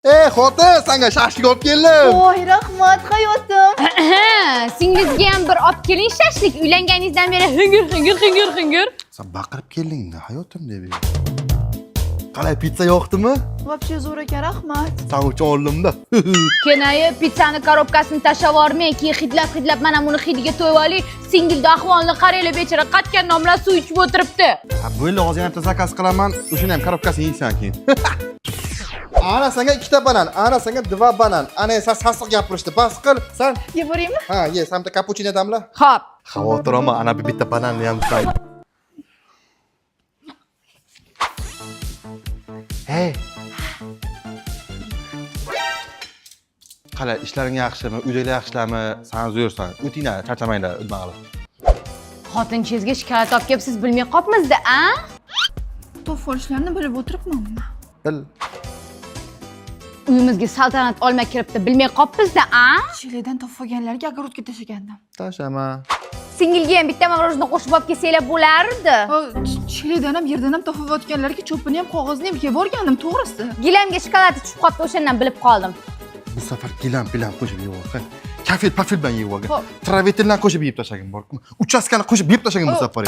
xotin, senga shashlik olib keldim. Voy, rahmat hayotim. Singizga ham bir olib keling shashlik. Uylanganingizdan beri hingir. Sen baqirib kelding-da, hayotim deb. Qalay, pizza yoqdimi? Вообще zo'r ekan, rahmat. Sen uchun oldimda. Kenayi pizzani korobkasini tashlab yubormang, keyin hidlab mana buni hidiga to'yib oling. Singilni ahvolini qaranglar, bechora qatgan nomlar suv ichib o'tiribdi. Ha, bo'ldi, hozir ham zakaz qilaman. O'shani ham korobkasini yeysan keyin. Ana senga 2 ta banan, ana senga 2 banan. Ana sen sassiq gapirishdi. Bas qil, sen. Yeb boraymi? Ha, ye, sen bitta kapuchino damla. Xo'p. Xavotir olma, ana bitta bananni ham say. Hey. Qalay, ishlaring yaxshimi? Uydagilar yaxshilarmi? Sen zo'rsan. O'tinglar, charchamanglar, o'tmag'ili. Xotinchingizga shikoyat olib kelib, siz bilmay qopmizda, a? To'f olishlarni bilib o'tiribmanmi? Bil. Uyimizga saltanat olma kiribdi, bilmay qopmizda, a? Chiledan to'f olganlarga огородga tashagandim. Tashama. Singilga ham bitta mavrojni qo'shib olib kelsanglar bo'lardi. Chiledan ham yerdan ham to'f olayotganlarga cho'pini ham qog'ozni ham yeb borgandim, to'g'risi. Gilamga shokolad tushib qoldi, o'shandan bilib qoldim. Bu safar gilam qo'shib yeb ol. Kafel bilan yeb olgan. Travetildan qo'shib yeb tashlagin bor. Uchastkani qo'shib yeb tashlagin bu safar.